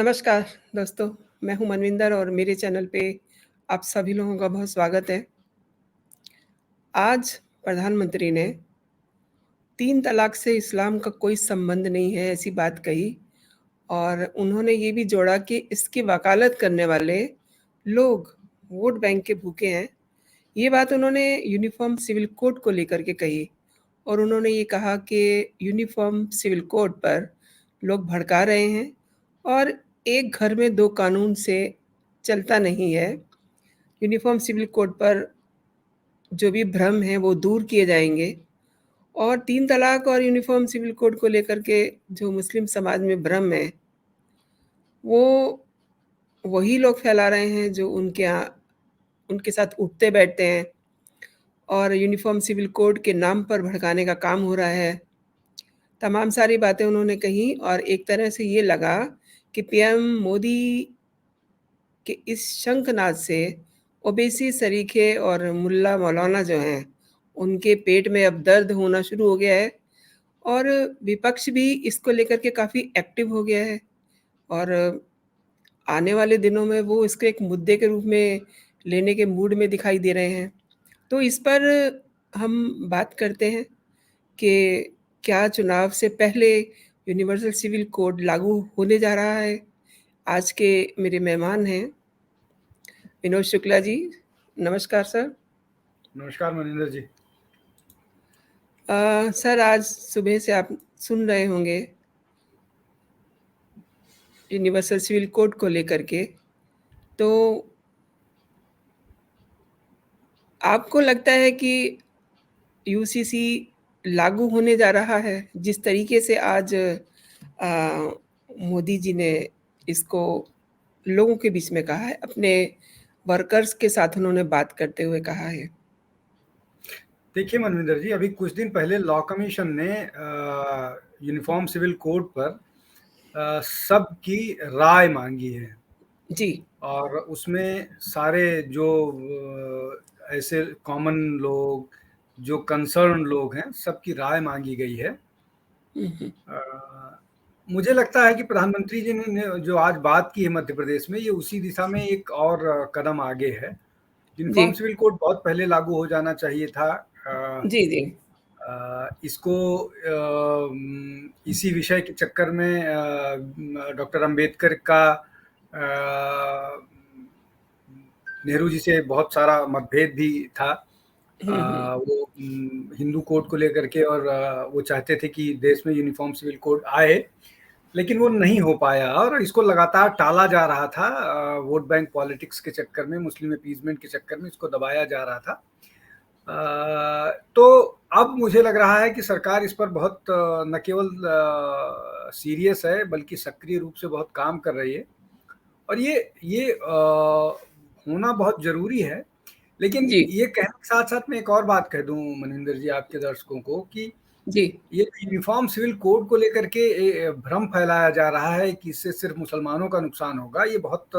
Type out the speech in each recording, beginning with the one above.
नमस्कार दोस्तों, मैं हूँ मनविंदर और मेरे चैनल पे आप सभी लोगों का बहुत स्वागत है। आज प्रधानमंत्री ने 3 तलाक से इस्लाम का कोई संबंध नहीं है ऐसी बात कही और उन्होंने ये भी जोड़ा कि इसकी वकालत करने वाले लोग वोट बैंक के भूखे हैं। ये बात उन्होंने यूनिफ़ॉर्म सिविल कोड को लेकर के कही और उन्होंने ये कहा कि यूनिफ़ॉर्म सिविल कोड पर लोग भड़का रहे हैं और एक घर में 2 कानून से चलता नहीं है। यूनिफ़ॉर्म सिविल कोड पर जो भी भ्रम हैं वो दूर किए जाएँगे और 3 तलाक और यूनिफ़ॉर्म सिविल कोड को लेकर के जो मुस्लिम समाज में भ्रम है, वो वही लोग फैला रहे हैं जो उनके साथ उठते-बैठते हैं और यूनिफ़ॉर्म सिविल कोड के नाम पर भड़काने का काम हो रहा है। तमाम सारी बातें उन्होंने कही और एक तरह से ये लगा कि पीएम मोदी के इस शंखनाद से ओवैसी, सरीखे और मुल्ला मौलाना जो हैं, उनके पेट में अब दर्द होना शुरू हो गया है और विपक्ष भी इसको लेकर के काफ़ी एक्टिव हो गया है और आने वाले दिनों में वो इसको एक मुद्दे के रूप में लेने के मूड में दिखाई दे रहे हैं। तो इस पर हम बात करते हैं कि क्या चुनाव से पहले यूनिवर्सल सिविल कोड लागू होने जा रहा है? आज के मेरे मेहमान हैं विनोद शुक्ला जी। नमस्कार सर। नमस्कार मनिंदर जी। सर आज सुबह से आप सुन रहे होंगे यूनिवर्सल सिविल कोड को लेकर के, तो आपको लगता है कि यूसीसी लागू होने जा रहा है? जिस तरीके से आज मोदी जी ने इसको लोगों के बीच में कहा है, अपने वर्कर्स के साथ उन्होंने बात करते हुए कहा है। देखिए मनविंदर जी, अभी कुछ दिन पहले लॉ कमीशन ने यूनिफॉर्म सिविल कोड पर सबकी राय मांगी है जी। और उसमें सारे जो ऐसे कॉमन लोग, जो कंसर्न लोग हैं, सबकी राय मांगी गई है। हुँ, हुँ। मुझे लगता है कि प्रधानमंत्री जी ने जो आज बात की है मध्य प्रदेश में, ये उसी दिशा में एक और कदम आगे है। जी। यूनिफॉर्म सिविल कोड बहुत पहले लागू हो जाना चाहिए था। जी, जी। इसको इसी विषय के चक्कर में डॉक्टर अंबेडकर का नेहरू जी से बहुत सारा मतभेद भी था। हुँ, हुँ। वो हिंदू कोड को लेकर के और वो चाहते थे कि देश में यूनिफॉर्म सिविल कोड आए, लेकिन वो नहीं हो पाया और इसको लगातार टाला जा रहा था। वोट बैंक पॉलिटिक्स के चक्कर में, मुस्लिम अपीसमेंट के चक्कर में इसको दबाया जा रहा था। तो अब मुझे लग रहा है कि सरकार इस पर बहुत न केवल सीरियस है, बल्कि सक्रिय रूप से बहुत काम कर रही है और ये होना बहुत ज़रूरी है। लेकिन जी, ये कहने के साथ-साथ मैं एक और बात कह दूँ मनिंदर जी आपके दर्शकों को कि जी। ये यूनिफॉर्म सिविल कोड को लेकर के भ्रम फैलाया जा रहा है कि इससे सिर्फ मुसलमानों का नुकसान होगा। ये बहुत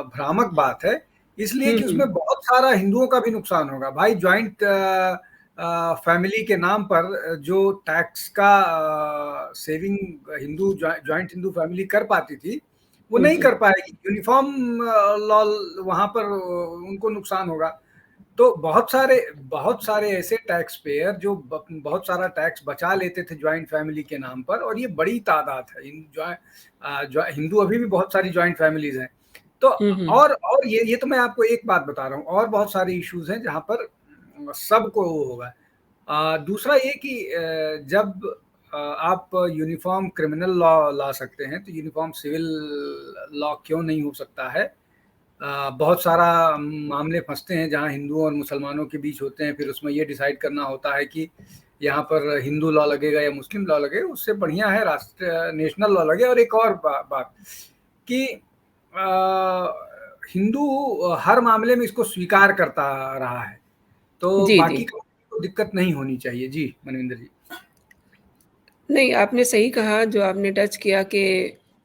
भ्रामक बात है, इसलिए हुँ, कि हुँ। उसमें बहुत सारा हिंदुओं का भी नुकसान होगा। भाई जॉइंट फैमिली के नाम पर जो टैक्स का सेविंग जॉइंट हिंदू फैमिली कर पाती थी, वो हुँ, नहीं हुँ। कर पाएगी। यूनिफॉर्म लॉ वहाँ पर उनको नुकसान होगा। तो बहुत सारे ऐसे टैक्स पेयर जो बहुत सारा टैक्स बचा लेते थे जॉइंट फैमिली के नाम पर और ये बड़ी तादाद है। हिंदू अभी भी बहुत सारी जॉइंट फैमिलीज हैं। तो हुँ, हुँ। और ये तो मैं आपको एक बात बता रहा हूँ और बहुत सारे इश्यूज हैं जहाँ पर सबको वो होगा। दूसरा ये कि जब आप यूनिफॉर्म क्रिमिनल लॉ ला सकते हैं तो यूनिफॉर्म सिविल लॉ क्यों नहीं हो सकता है। बहुत सारा मामले फँसते हैं जहाँ हिंदुओं और मुसलमानों के बीच होते हैं, फिर उसमें ये डिसाइड करना होता है कि यहाँ पर हिंदू लॉ लगेगा या मुस्लिम लॉ लगेगा। उससे बढ़िया है नेशनल लॉ लगे। और एक और बात कि हिंदू हर मामले में इसको स्वीकार करता रहा है, तो जी, जी। बाकी को दिक्कत नहीं होनी चाहिए। जी, मनविंदर जी। नहीं, आपने सही कहा जो आपने टच किया कि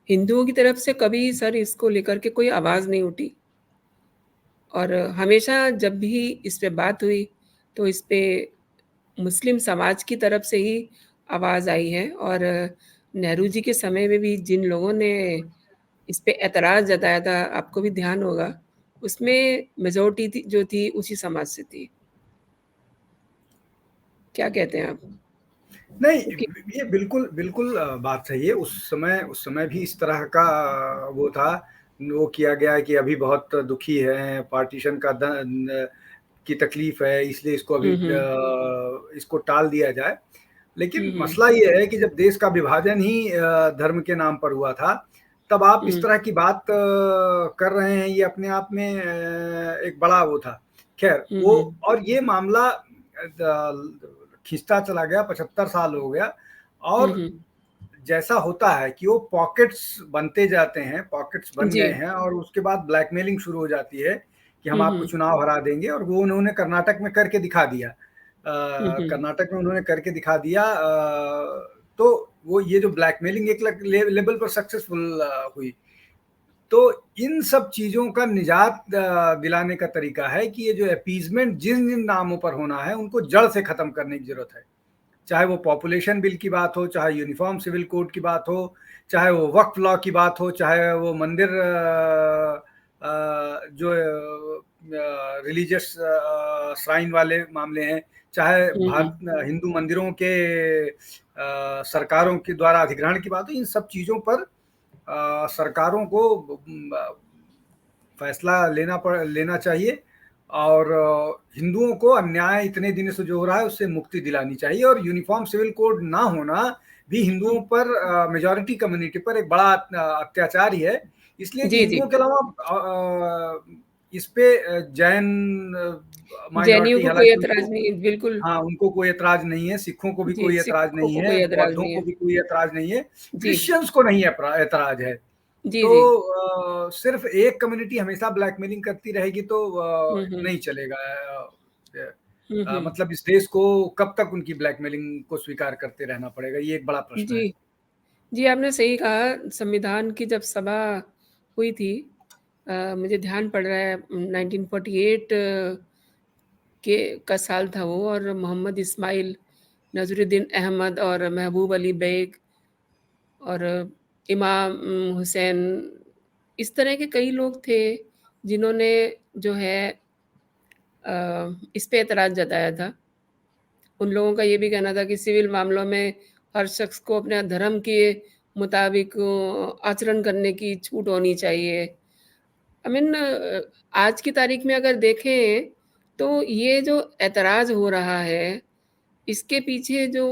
हिंदुओं की तरफ से कभी सर इसको लेकर के कोई आवाज़ नहीं उठी और हमेशा जब भी इस पे बात हुई, तो इस पे मुस्लिम समाज की तरफ से ही आवाज़ आई है और नेहरू जी के समय में भी जिन लोगों ने इस पे ऐतराज़ जताया था, आपको भी ध्यान होगा, उसमें मेजॉरिटी थी जो थी उसी समाज से थी। क्या कहते हैं आप? नहीं, क्योंकि ये बिल्कुल बिल्कुल बात सही है। उस समय भी इस तरह का वो था, वो किया गया कि अभी बहुत दुखी हैं, पार्टीशन का की तकलीफ है, इसलिए इसको अभी हुँ, हुँ। इसको टाल दिया जाए। हुँ, लेकिन हुँ। मसला ये है कि जब देश का विभाजन ही धर्म के नाम पर हुआ था, तब आप इस हुँ, तरह की बात कर रहे हैं, ये अपने आप में एक बड़ा वो था। खैर हुँ, वो, हुँ। और ये मामला खिंचता चला गया, 75 साल हो गया, हुँ, और हुँ। जैसा होता है कि वो पॉकेट्स बनते जाते हैं, पॉकेट्स बन जी। गए हैं, और उसके बाद ब्लैकमेलिंग शुरू हो जाती है कि हम हुँ, आपको हुँ। चुनाव हरा देंगे, और वो उन्होंने कर्नाटक में करके दिखा दिया। हुँ, हुँ। कर्नाटक में उन्होंने करके दिखा दिया। तो वो ये जो ब्लैकमेलिंग एक लेवल पर सक्सेसफुल हुई। तो इन सब चीज़ों का निजात दिलाने का तरीका है कि ये जो अपीज़मेंट जिन जिन नामों पर होना है, उनको जड़ से ख़त्म करने की ज़रूरत है। चाहे वो पॉपुलेशन बिल की बात हो, चाहे यूनिफॉर्म सिविल कोड की बात हो, चाहे वो वक्फ लॉ की बात हो, चाहे वो मंदिर जो रिलीजियस श्राइन वाले मामले हैं, चाहे हुँ, भारत हुँ। हिंदू मंदिरों के सरकारों के द्वारा अधिग्रहण की बात हो, इन सब चीज़ों पर सरकारों को फैसला लेना चाहिए, और हिंदुओं को अन्याय इतने दिनों से जो हो रहा है उससे मुक्ति दिलानी चाहिए, और यूनिफॉर्म सिविल कोड ना होना भी हिंदुओं पर, मेजॉरिटी कम्युनिटी पर एक बड़ा अत्याचार ही है, इसलिए कि जी, जी। हिंदुओं के अलावा इस पे जैन जैनियों माइनॉरिटी, को कोई हालांकि ऐतराज़ उनको, नहीं है, बिल्कुल। हाँ, उनको कोई ऐतराज नहीं है, सिखों को भी जी, कोई ऐतराज सिखों नहीं को है, कोई ऐतराज़ बौद्धों नहीं को है। भी कोई ऐतराज नहीं है, जी। क्रिश्चियंस को नहीं ऐतराज है। जी, तो जी। सिर्फ एक कम्युनिटी हमेशा ब्लैकमेलिंग करती रहेगी तो हुँ, हुँ। नहीं चलेगा। हुँ, हुँ। मतलब इस देश को कब तक उनकी ब्लैकमेलिंग को स्वीकार करते रहना पड़ेगा, ये एक बड़ा प्रश्न है। जी। जी, आपने सही कहा, संविधान की जब सभा हुई थी, मुझे ध्यान पड़ रहा है 1948 के का साल था वो, और मोहम्मद इस्माइल, नज़रुद्दीन अहमद और महबूब अली बेग और इमाम हुसैन, इस तरह के कई लोग थे जिन्होंने जो है इस पे एतराज़ जताया था। उन लोगों का ये भी कहना था कि सिविल मामलों में हर शख्स को अपने धर्म के मुताबिक आचरण करने की छूट होनी चाहिए। आई मीन आज की तारीख में अगर देखें, तो ये जो ऐतराज़ हो रहा है, इसके पीछे जो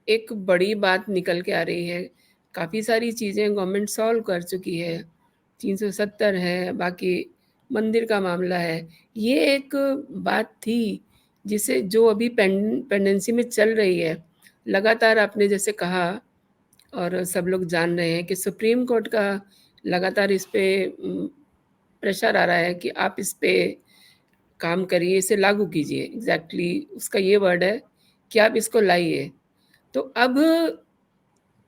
एक बड़ी बात निकल के आ रही है, काफ़ी सारी चीज़ें गवर्नमेंट सॉल्व कर चुकी है, 370 है, बाकी मंदिर का मामला है। ये एक बात थी, जिसे जो अभी पेंडेंसी में चल रही है, लगातार आपने जैसे कहा और सब लोग जान रहे हैं कि सुप्रीम कोर्ट का लगातार इस पे प्रेशर आ रहा है कि आप इस पे काम करिए, इसे लागू कीजिए। एग्ज़ैक्टली उसका ये वर्ड है कि आप इसको लाइए। तो अब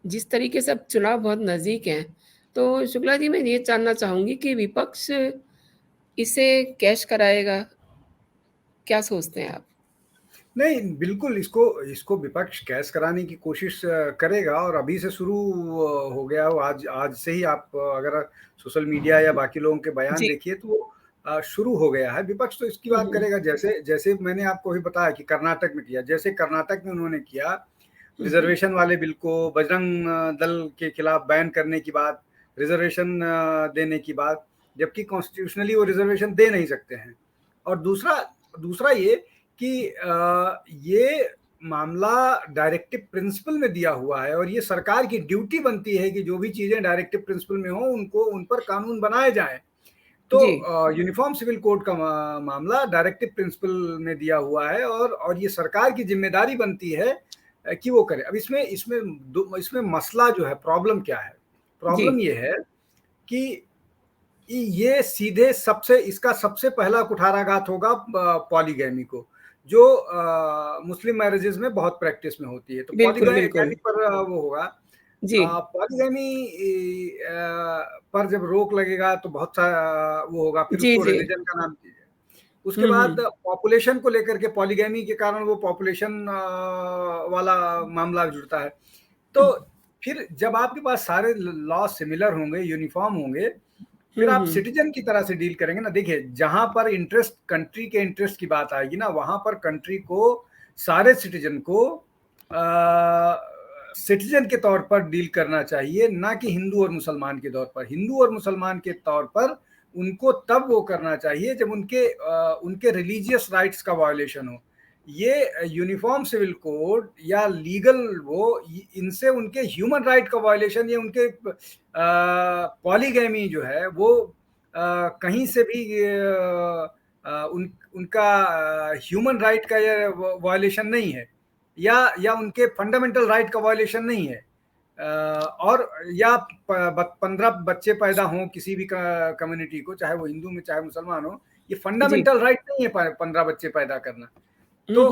जिस तरीके से अब चुनाव बहुत नज़दीक हैं, तो शुक्ला जी, मैं ये जानना चाहूँगी कि विपक्ष इसे कैश कराएगा? क्या सोचते हैं आप? नहीं, बिल्कुल इसको इसको विपक्ष कैश कराने की कोशिश करेगा, और अभी से शुरू हो गया हो। आज आज से ही आप अगर सोशल मीडिया या बाकी लोगों के बयान जी। देखिए तो शुरू हो गया है। विपक्ष तो इसकी हुँ, बात हुँ। करेगा, जैसे जैसे मैंने आपको अभी बताया कि कर्नाटक में किया, जैसे कर्नाटक में उन्होंने किया, हुँ, हुँ। रिज़र्वेशन वाले बिल को बजरंग दल के खिलाफ बैन करने की बात, रिज़र्वेशन देने की बात, जबकि कॉन्स्टिट्यूशनली वो रिज़र्वेशन दे नहीं सकते हैं। और दूसरा दूसरा ये कि ये मामला डायरेक्टिव प्रिंसिपल में दिया हुआ है, और ये सरकार की ड्यूटी बनती है कि जो भी चीज़ें डायरेक्टिव प्रिंसिपल में हों, उनको उन पर कानून बनाए जाएँ। तो जी। यूनिफॉर्म सिविल कोड का मामला डायरेक्टिव प्रिंसिपल में दिया हुआ है, और ये सरकार की ज़िम्मेदारी बनती है कि वो करे। अब इसमें मसला जो है, प्रॉब्लम क्या है? जी। प्रॉब्लम ये है कि ये सीधे इसका सबसे पहला कुठाराघात होगा पॉलीगैमी को, जो मुस्लिम मैरिजेस में बहुत प्रैक्टिस में होती है। तो बिल्कुल, पॉलीगैमी बिल्कुल। पर वो होगा। जी। पॉलीगैमी पर जब रोक लगेगा तो बहुत सा वो होगा, फिर जी, उसको जी। रिलीजन का नाम दीजिए। उसके हुँ, बाद हुँ। पॉपुलेशन को लेकर के, पॉलीगैमी के कारण वो पॉपुलेशन वाला मामला जुड़ता है। तो फिर जब आपके पास सारे लॉ सिमिलर होंगे, यूनिफॉर्म होंगे, फिर आप सिटीजन की तरह से डील करेंगे ना। देखिए, जहां पर इंटरेस्ट, कंट्री के इंटरेस्ट की बात आएगी ना, वहां पर कंट्री को, सारे सिटीजन को सिटीजन के तौर पर डील करना चाहिए, ना कि हिंदू और मुसलमान के तौर पर। हिंदू और मुसलमान के तौर पर उनको तब वो करना चाहिए जब उनके रिलीजियस राइट्स का वायोलेशन हो। ये यूनिफॉर्म सिविल कोड या लीगल वो, इनसे उनके ह्यूमन राइट का वायोलेशन, या उनके पॉलीगैमी जो है वो कहीं से भी उनका ह्यूमन राइट का ये वायोलेशन नहीं है, या उनके फंडामेंटल राइट का वायोलेशन नहीं है। और या 15 बच्चे पैदा हों किसी भी कम्युनिटी को, चाहे वो हिंदू में चाहे मुसलमान हो, ये फंडामेंटल राइट नहीं है 15 बच्चे पैदा करना। तो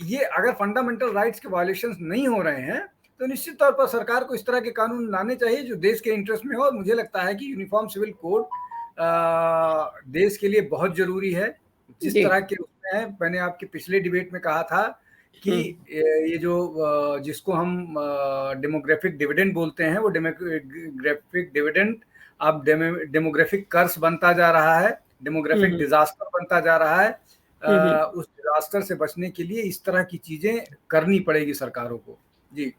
ये अगर फंडामेंटल राइट्स के वायलेशंस नहीं हो रहे हैं, तो निश्चित तौर पर सरकार को इस तरह के कानून लाने चाहिए जो देश के इंटरेस्ट में हो। और मुझे लगता है कि यूनिफॉर्म सिविल कोड देश के लिए बहुत जरूरी है। जिस तरह के उसमें है, मैंने आपके पिछले डिबेट में कहा था कि ये जो जिसको हम डेमोग्राफिक डिविडेंड बोलते हैं, वो डेमोग्राफिक डिविडेंड अब डेमोग्राफिक कर्स बनता जा रहा है, डेमोग्राफिक डिजास्टर बनता जा रहा है। उस डिजास्टर से बचने के लिए इस तरह की चीजें करनी पड़ेगी सरकारों को। जी,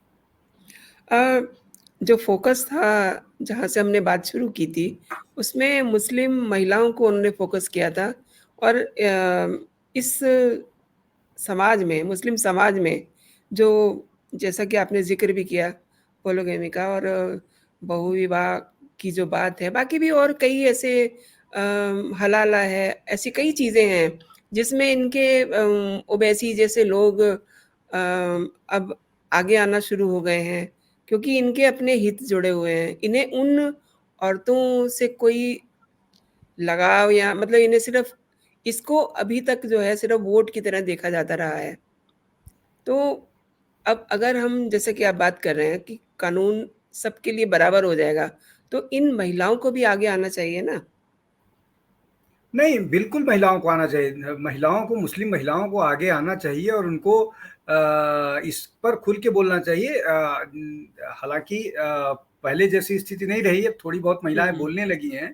जो फोकस था, जहाँ से हमने बात शुरू की थी, उसमें मुस्लिम महिलाओं को उन्होंने फोकस किया था। और इस समाज में, मुस्लिम समाज में, जो जैसा कि आपने जिक्र भी किया पोलोगैमी का और बहुविवाह की जो बात है, बाकी भी और कई ऐसे हलाला है, ऐसी कई चीज़ें हैं जिसमें इनके ओवैसी जैसे लोग अब आगे आना शुरू हो गए हैं, क्योंकि इनके अपने हित जुड़े हुए हैं। इन्हें उन औरतों से कोई लगाव, या मतलब इन्हें सिर्फ इसको अभी तक जो है सिर्फ वोट की तरह देखा जाता रहा है। तो अब अगर हम, जैसे कि आप बात कर रहे हैं कि कानून सबके लिए बराबर हो जाएगा, तो इन महिलाओं को भी आगे आना चाहिए ना? नहीं, बिल्कुल महिलाओं को आना चाहिए। महिलाओं को, मुस्लिम महिलाओं को आगे आना चाहिए और उनको इस पर खुल के बोलना चाहिए। हालांकि पहले जैसी स्थिति नहीं रही है, थोड़ी बहुत महिलाएं बोलने लगी हैं,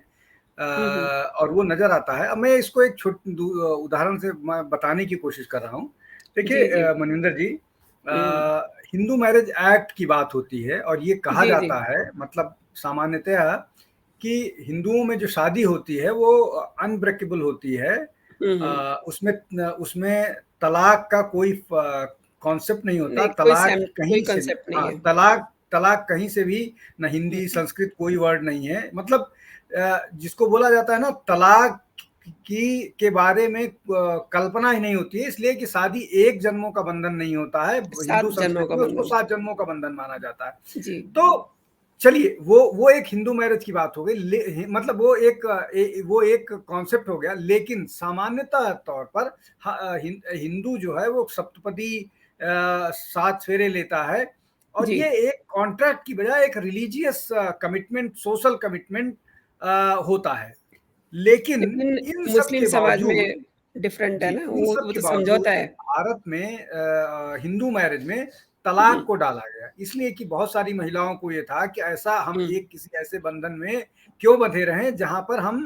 और वो नजर आता है। अब मैं इसको एक उदाहरण से मैं बताने की कोशिश कर रहा हूँ। देखिए मनविंदर जी, हिंदू मैरिज एक्ट की बात होती है और ये कहा जाता है, मतलब सामान्यतः, कि हिंदुओं में जो शादी होती है वो अनब्रेकेबल होती है। उसमें तलाक का कोई कॉन्सेप्ट नहीं होता। तलाक कहीं से भी, हाँ, तलाक कहीं से भी, न हिंदी संस्कृत कोई वर्ड नहीं है। मतलब जिसको बोला जाता है ना, तलाक के बारे में कल्पना ही नहीं होती है, इसलिए कि शादी एक जन्मों का बंधन नहीं होता है। हिंदू संस्कृति में उसको 7 जन्मों का बंधन माना जाता है। तो चलिए, वो एक हिंदू मैरिज की बात हो गई, मतलब वो एक कॉन्सेप्ट हो गया। लेकिन सामान्यतः तौर पर हिंदू जो है वो सप्तपदी 7 फेरे लेता है, और ये एक कॉन्ट्रैक्ट की बजाय एक रिलीजियस कमिटमेंट, सोशल कमिटमेंट होता है। लेकिन इन सब मुस्लिम के समाज बावजूद, में डिफरेंट है ना, इन सब वो के तो बावजूद समझौता है। भारत में हिंदू मैरिज में तलाक को डाला गया, इसलिए कि बहुत सारी महिलाओं को ये था कि ऐसा हम किसी ऐसे बंधन में क्यों बंधे रहें जहां पर हम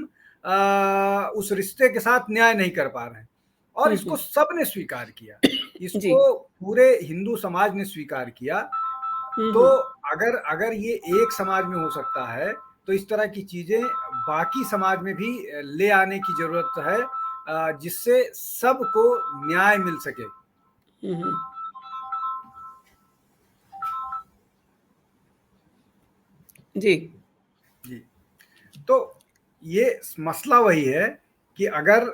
उस रिश्ते के साथ न्याय नहीं कर पा रहे हैं। और इसको सबने स्वीकार किया, इसको पूरे हिंदू समाज ने स्वीकार किया। तो अगर ये एक समाज में हो सकता है, तो इस तरह की चीजें बाकी समाज में भी ले आने की जरूरत है, जिससे सबको न्याय मिल सके। जी जी, तो ये मसला वही है कि अगर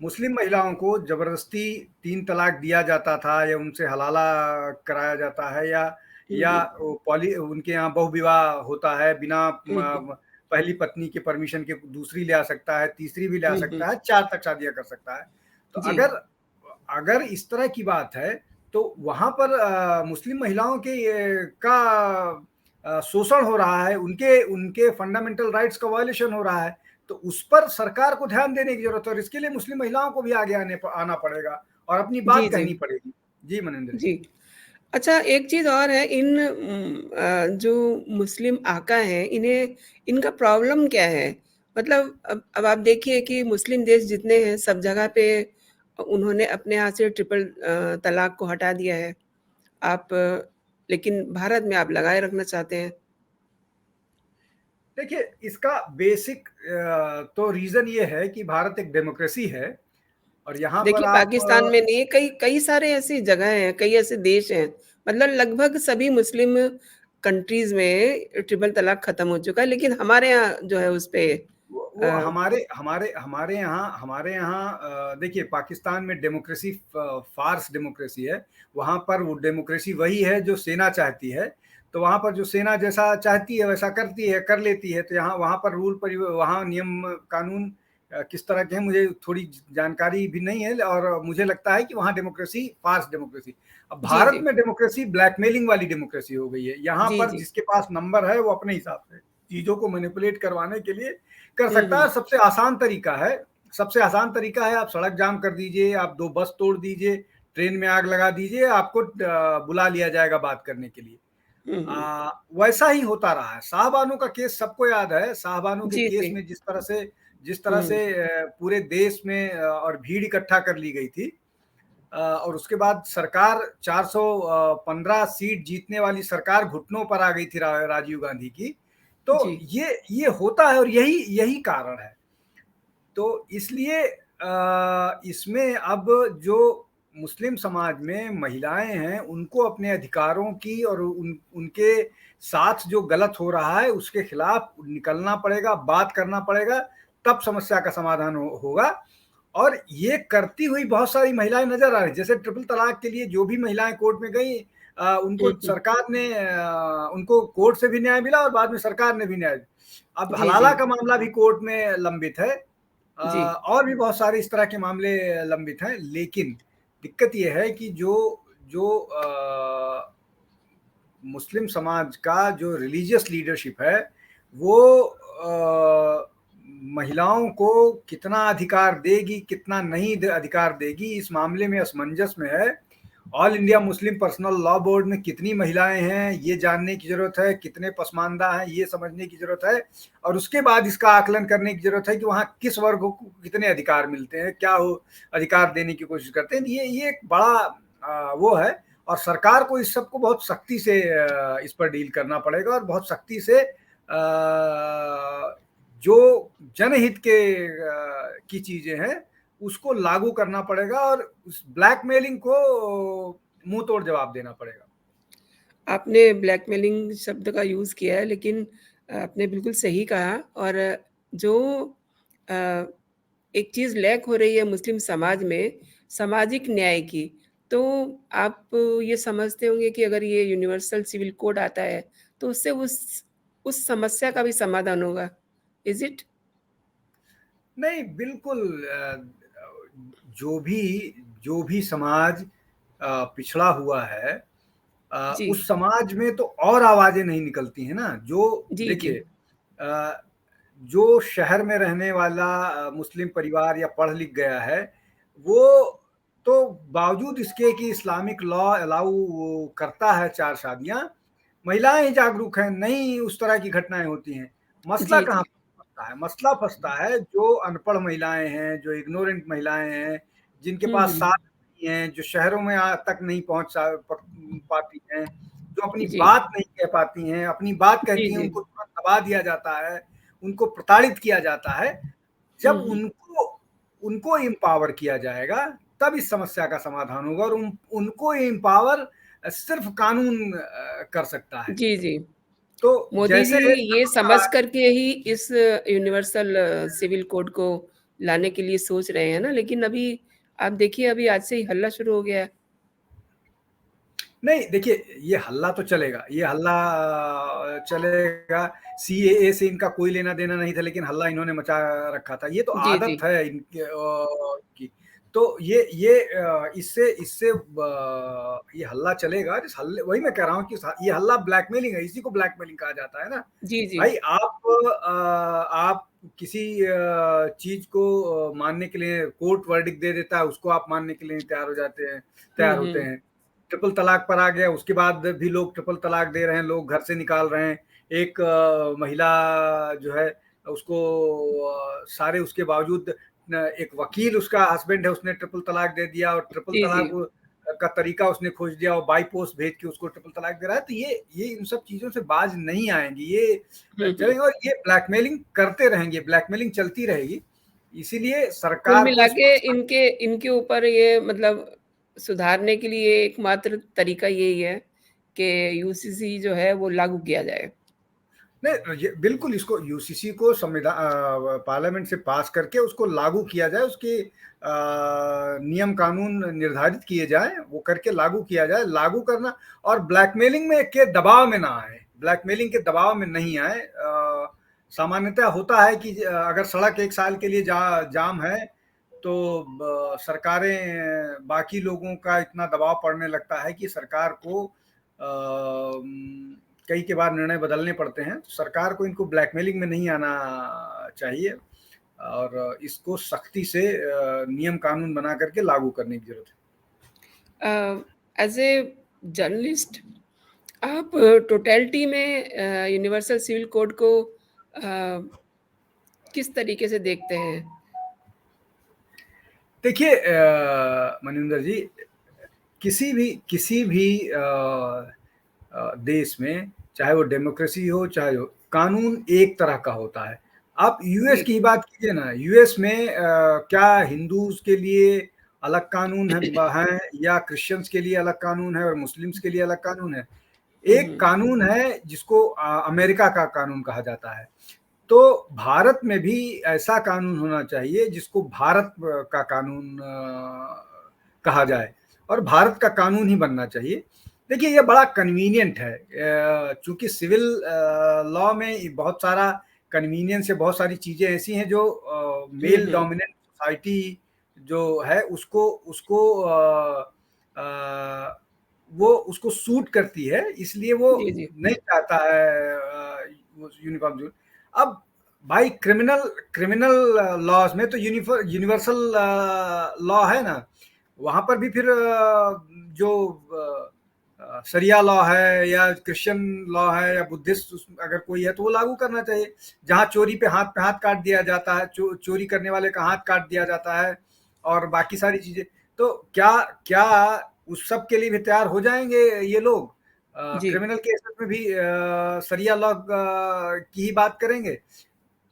मुस्लिम महिलाओं को जबरदस्ती 3 तलाक दिया जाता था, या उनसे हलाला कराया जाता है, या उनके यहाँ बहुविवाह होता है, बिना पहली पत्नी के परमिशन के दूसरी ले आ सकता है, तीसरी भी ले आ सकता है, 4 तक शादियां कर सकता है। तो अगर इस तरह की बात है, तो वहां पर मुस्लिम महिलाओं के का शोषण हो रहा है, उनके फंडामेंटल राइट्स का वायलेशन हो रहा है। तो उस पर सरकार को ध्यान देने की जरूरत है, और इसके लिए मुस्लिम महिलाओं को भी आगे आना पड़ेगा और अपनी बात कहनी पड़ेगी। जी मनविंदर जी, अच्छा, एक चीज़ और है, इन जो मुस्लिम आका हैं, इन्हें इनका प्रॉब्लम क्या है? मतलब अब आप देखिए कि मुस्लिम देश जितने हैं, सब जगह पे उन्होंने अपने यहाँ से ट्रिपल तलाक को हटा दिया है। आप लेकिन भारत में आप लगाए रखना चाहते हैं। देखिए, इसका बेसिक तो रीज़न ये है कि भारत एक डेमोक्रेसी है और यहाँ पर देखिए, आप पाकिस्तान में नहीं, कई कई सारे ऐसी जगह हैं, कई ऐसे देश हैं, मतलब लगभग सभी मुस्लिम कंट्रीज़ में ट्रिपल तलाक खत्म हो चुका है, लेकिन हमारे यहाँ जो है उस पे वो हमारे यहाँ देखिए, पाकिस्तान में डेमोक्रेसी फार्स डेमोक्रेसी है। वहाँ पर वो डेमोक्रेसी वही है जो सेना चाहती है। तो वहाँ पर जो सेना जैसा चाहती है वैसा करती है, कर लेती है। तो यहाँ वहाँ पर वहाँ नियम कानून किस तरह के हैं मुझे थोड़ी जानकारी भी नहीं है, और मुझे लगता है कि वहाँ डेमोक्रेसी फार्स डेमोक्रेसी। अब जी, भारत जी। में डेमोक्रेसी ब्लैकमेलिंग वाली डेमोक्रेसी हो गई है। यहाँ जी, पर जी। जिसके पास नंबर है वो अपने हिसाब से चीज़ों को मैनिपुलेट करवाने के लिए कर हुँ, सकता है। हुँ। सबसे आसान तरीका है, आप सड़क जाम कर दीजिए, आप 2 बस तोड़ दीजिए, ट्रेन में आग लगा दीजिए, आपको बुला लिया जाएगा बात करने के लिए। हुँ, हुँ। वैसा ही होता रहा है। शाहबानो का केस सबको याद है। शाहबानो के जी, केस जी। में जिस तरह से हुँ। पूरे देश में और भीड़ इकट्ठा कर ली गई थी, और उसके बाद सरकार 415 सीट जीतने वाली सरकार घुटनों पर आ गई थी राजीव गांधी की। तो जी। ये होता है और यही यही कारण है। तो इसलिए इसमें अब जो मुस्लिम समाज में महिलाएं हैं उनको अपने अधिकारों की और उनके साथ जो गलत हो रहा है उसके खिलाफ निकलना पड़ेगा, बात करना पड़ेगा, तब समस्या का समाधान होगा। और ये करती हुई बहुत सारी महिलाएं नजर आ रही, जैसे ट्रिपल तलाक के लिए जो भी महिलाएं कोर्ट में गई, हुँ, उनको हुँ। सरकार ने उनको कोर्ट से भी न्याय मिला और बाद में सरकार ने भी न्याय। अब जी, हलाला जी। का मामला भी कोर्ट में लंबित है। जी। और भी बहुत सारे इस तरह के मामले लंबित हैं, लेकिन दिक्कत ये है कि जो जो मुस्लिम समाज का जो रिलीजियस लीडरशिप है वो महिलाओं को कितना अधिकार देगी, कितना नहीं अधिकार देगी, इस मामले में असमंजस में है। All India Muslim personal law board में कितनी महिलाएं हैं ये जानने की जरूरत है, कितने पसमानदा हैं ये समझने की जरूरत है, और उसके बाद इसका आकलन करने की जरूरत है कि वहाँ किस वर्ग को कितने अधिकार मिलते हैं, क्या वो अधिकार देने की कोशिश करते हैं। ये एक बड़ा वो है, और सरकार को इस सब को बहुत सख्ती से इस पर डील करना पड़ेगा, और बहुत सख्ती से जो जनहित की चीजें हैं उसको लागू करना पड़ेगा, और उस ब्लैकमेलिंग को मुंह तोड़ जवाब देना पड़ेगा। आपने ब्लैकमेलिंग शब्द का यूज़ किया है, लेकिन आपने बिल्कुल सही कहा। और जो अ, एक चीज़ लैक हो रही है मुस्लिम समाज में, सामाजिक न्याय की, तो आप ये समझते होंगे कि अगर ये यूनिवर्सल सिविल कोड आता है, तो उससे उस समस्या का भी समाधान होगा। Is it? नहीं, बिल्कुल। जो भी जो भी समाज पिछड़ा हुआ है, जी। उस समाज में तो और आवाजें नहीं निकलती हैं ना। जो जी, जी। देखिए, जो शहर में रहने वाला मुस्लिम परिवार या पढ़ लिख गया है, वो तो बावजूद इसके कि इस्लामिक लॉ अलाउ करता है 4 शादियाँ, महिलाएं ही जागरूक हैं, नहीं उस तरह की घटनाएं होती हैं। मसला जी, कहाँ जी। फंसता है? मसला फंसता है जो अनपढ़ महिलाएं हैं, जो इग्नोरेंट महिलाएं हैं, जिनके हुँ, पास हुँ। साधन नहीं है, जो शहरों में तक नहीं पहुंच पाती हैं, जो अपनी जी। बात नहीं कह पाती हैं, अपनी बात जी, कहती हैं जी। उनको तुरंत दबा दिया जाता है, उनको प्रताड़ित किया जाता है। हुँ, जब हुँ। उनको उनको एम्पावर किया जाएगा तब इस समस्या का समाधान होगा, और उनको एम्पावर सिर्फ कानून कर सकता है। जी, जी। तो मोदी जी जैसे ये समझ करके ही इस यूनिवर्सल सिविल कोड को लाने के लिए सोच रहे हैं ना, लेकिन अभी आप देखिए, अभी आज से ही हल्ला शुरू हो गया है। नहीं, देखिए, ये हल्ला तो चलेगा, ये हल्ला चलेगा। सीएए से इनका कोई लेना देना नहीं था, लेकिन हल्ला इन्होंने मचा रखा था। ये तो जी, जी। आदत है इनके की। तो ये इससे इससे ये हल्ला चलेगा। इस हल्ले वही मैं कह रहा हूँ कि ये हल्ला ब्लैकमेलिंग है, इसी को ब्लैकमेलिंग कहा जाता है ना। जी, जी। भाई, आप किसी चीज को मानने के लिए, कोर्ट वर्डिक्ट दे देता है, उसको आप मानने के लिए तैयार हो जाते हैं, हुँ, तैयार होते हुँ। हैं। ट्रिपल तलाक पर आ गया, उसके बाद भी लोग ट्रिपल तलाक दे रहे हैं, लोग घर से निकाल रहे हैं। एक महिला जो है उसको सारे उसके बावजूद एक वकील उसका हस्बैंड है, उसने ट्रिपल तलाक दे दिया, और ट्रिपल जी, जी। तलाक का तरीका उसने खोज दिया और बाई पोस्ट भेज के उसको ट्रिपल तलाक दे रहा है। तो ये इन सब चीज़ों से बाज नहीं आएंगी, ये चलेंगे और ये ब्लैकमेलिंग करते रहेंगे, ब्लैकमेलिंग चलती रहेगी। इसीलिए कुल सरकार को मिला इस के पर इनके इनके ऊपर ये मतलब सुधारने के लिए एकमात्र तरीका यही है कि यूसीसी जो है वो लागू किया जाए। नहीं, ये बिल्कुल इसको यूसीसी को संविधान पार्लियामेंट से पास करके उसको लागू किया जाए, उसके नियम कानून निर्धारित किए जाए, वो करके लागू किया जाए। लागू करना और ब्लैकमेलिंग में के दबाव में ना आए, ब्लैकमेलिंग के दबाव में नहीं आए। सामान्यतः होता है कि अगर सड़क 1 साल के लिए जाम है तो सरकारें बाकी लोगों का इतना दबाव पड़ने लगता है कि सरकार को कई के बाद निर्णय बदलने पड़ते हैं। तो सरकार को इनको ब्लैकमेलिंग में नहीं आना चाहिए और इसको सख्ती से नियम कानून बना करके लागू करने की जरूरत है। एज ए जर्नलिस्ट आप टोटलिटी में यूनिवर्सल सिविल कोड को किस तरीके से देखते हैं? देखिए मनिंदर जी, किसी भी देश में, चाहे वो डेमोक्रेसी हो चाहे हो, कानून एक तरह का होता है। आप यूएस जी। की बात कीजिए ना, यूएस में क्या हिंदूज के लिए अलग कानून है या क्रिश्चियंस के लिए अलग कानून है और मुस्लिम्स के लिए अलग कानून है? एक कानून है जिसको अमेरिका का कानून कहा जाता है। तो भारत में भी ऐसा कानून होना चाहिए जिसको भारत का कानून कहा जाए और भारत का कानून ही बनना चाहिए। देखिए ये बड़ा कन्वीनियंट है, चूंकि सिविल लॉ में बहुत सारा कन्वीनियंस है, बहुत सारी चीजें ऐसी हैं जो मेल डोमिनेंट सोसाइटी जो है उसको उसको वो उसको सूट करती है, इसलिए वो जी, जी। नहीं चाहता है यूनिफॉर्म जून। अब भाई क्रिमिनल क्रिमिनल लॉज में तो यूनिवर्सल लॉ है ना, वहां पर भी फिर जो शरिया लॉ है या क्रिश्चियन लॉ है या बुद्धिस्ट अगर कोई है तो वो लागू करना चाहिए। जहां चोरी पे हाथ काट दिया जाता है, चोरी करने वाले का हाथ काट दिया जाता है और बाकी सारी चीजें, तो क्या क्या उस सब के लिए भी तैयार हो जाएंगे ये लोग? जी। क्रिमिनल केसेस में भी शरिया लॉ की ही बात करेंगे?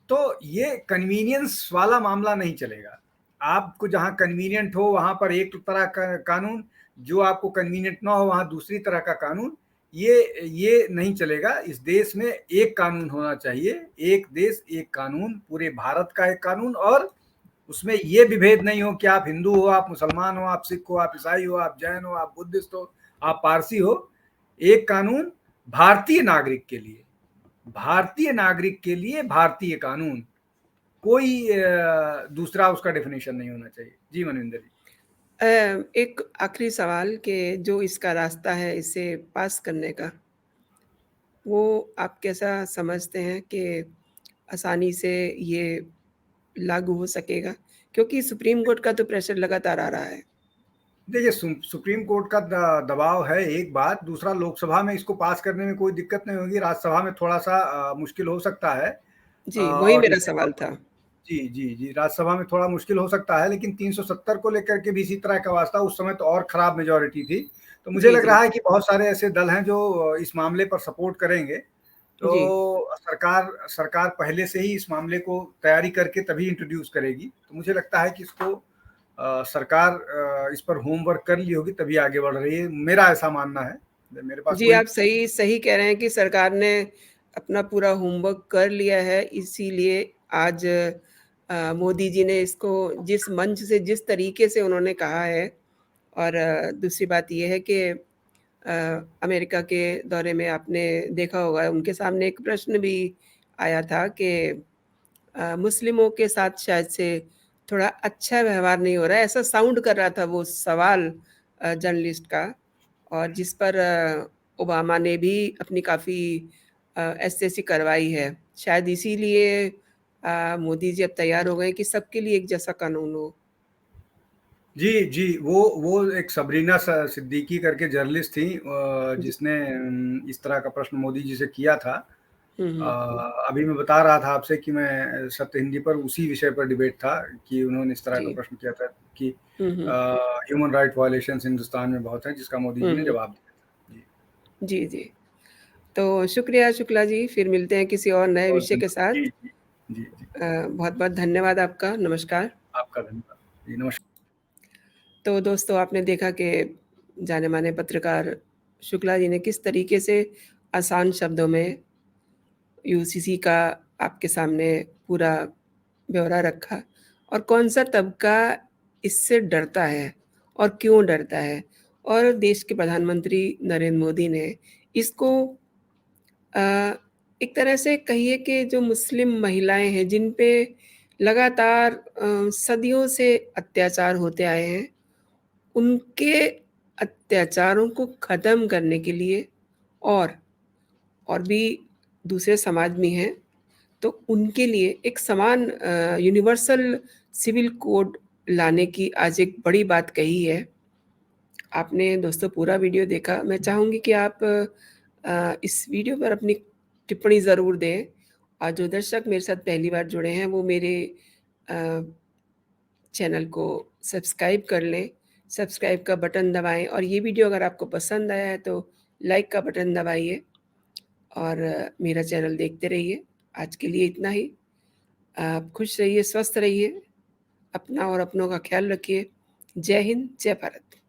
तो ये कन्वीनियंस वाला मामला नहीं चलेगा। आपको जहां कन्वीनियंट हो वहां पर एक तरह का कानून, जो आपको कन्वीनियंट ना हो वहां दूसरी तरह का कानून, ये नहीं चलेगा। इस देश में एक कानून होना चाहिए, एक देश एक कानून, पूरे भारत का एक कानून, और उसमें ये विभेद नहीं हो कि आप हिंदू हो, आप मुसलमान हो, आप सिख हो, आप ईसाई हो, आप जैन हो, आप बुद्धिस्ट हो, आप पारसी हो। एक कानून भारतीय नागरिक के लिए, भारतीय नागरिक के लिए भारतीय कानून, कोई दूसरा उसका डेफिनेशन नहीं होना चाहिए। जी मनविंदर जी। एक आखिरी सवाल कि जो इसका रास्ता है इसे पास करने का, वो आप कैसा समझते हैं कि आसानी से ये लागू हो सकेगा? क्योंकि सुप्रीम कोर्ट का तो प्रेशर लगातार आ रहा है। देखिए सुप्रीम कोर्ट का दबाव है एक बात, दूसरा लोकसभा में इसको पास करने में कोई दिक्कत नहीं होगी, राज्यसभा में थोड़ा सा मुश्किल हो सकता है। जी, वही और मेरा इसके सवाल था। जी जी जी, राज्यसभा में थोड़ा मुश्किल हो सकता है, लेकिन 370 को लेकर के भी इसी तरह का वास्ता, उस समय तो और खराब मेजोरिटी थी। तो मुझे जी, लग जी। रहा है कि बहुत सारे ऐसे दल हैं जो इस मामले पर सपोर्ट करेंगे। जी। तो सरकार सरकार पहले से ही इस मामले को तैयारी करके तभी इंट्रोड्यूस करेगी। तो मुझे लगता है कि इसको सरकार इस पर होमवर्क कर ली होगी तभी आगे बढ़ रही है, मेरा ऐसा मानना है। मेरे पास जी, कोई आप सही सही कह रहे हैं कि सरकार ने अपना पूरा होमवर्क कर लिया है, इसीलिए आज मोदी जी ने इसको जिस मंच से, जिस तरीके से उन्होंने कहा है, और दूसरी बात ये है कि अमेरिका के दौरे में आपने देखा होगा, उनके सामने एक प्रश्न भी आया था कि मुस्लिमों के साथ शायद से थोड़ा अच्छा व्यवहार नहीं हो रहा है, ऐसा साउंड कर रहा था वो सवाल जर्नलिस्ट का, और जिस पर ओबामा ने भी अपनी काफ़ी ऐसी-ऐसी करवाई है। शायद इसीलिए मोदी जी अब तैयार हो गए कि सबके लिए एक जैसा कानून हो। जी, जी, वो एक सबरीना सिद्दीकी करके जर्नलिस्ट थी, जी। जिसने इस तरह का प्रश्न मोदी जी से किया था। हुँ, हुँ। अभी मैं बता रहा था आपसे कि मैं सत्य हिंदी पर उसी विषय पर डिबेट था कि उन्होंने इस तरह का जी। प्रश्न किया था कि हुँ, हुँ। ह्यूमन राइट वायलेशंस हिंदुस्तान में बहुत हैं, जिसका मोदी हुँ, जी ने हुँ। जवाब दिया था। जी, जी, जी। तो शुक्रिया शुक्ला जी, फिर मिलते हैं किसी और नए बहुत विषय के धन्यवाद। जी, साथ। जी। जी, जी। बहुत-बहुत धन्यवाद आपका। नमस्कार। आपका धन्यवाद। जी, नमस्कार। तो दोस्तों, आपने देखा कि जाने-माने पत्रकार शुक्ला जी ने किस तरीके से आसान शब्दों में यूसीसी का आपके सामने पूरा ब्यौरा रखा और कौन-सा तबका इससे डरता है और क्यों डरता है। और देश के प्रधानमंत्री नरेंद्र मोदी ने इसको अ, एक तरह से कहिए कि जो मुस्लिम महिलाएँ हैं, जिन पे लगातार सदियों से अत्याचार होते आए हैं, उनके अत्याचारों को ख़त्म करने के लिए और और भी दूसरे समाज में हैं, तो उनके लिए एक समान यूनिवर्सल सिविल कोड लाने की आज एक बड़ी बात कही है। आपने दोस्तों पूरा वीडियो देखा। मैं चाहूँगी कि आप इस वीडियो पर अपनी टिप्पणी ज़रूर दें और जो दर्शक मेरे साथ पहली बार जुड़े हैं, वो मेरे अ, चैनल को सब्सक्राइब कर लें। सब्सक्राइब का बटन दबाएँ और ये वीडियो अगर आपको पसंद आया है, तो लाइक का बटन दबाइए और मेरा चैनल देखते रहिए। आज के लिए इतना ही। आप खुश रहिए, स्वस्थ रहिए, अपना और अपनों का ख़्याल रखिए। जय हिंद, जय भारत।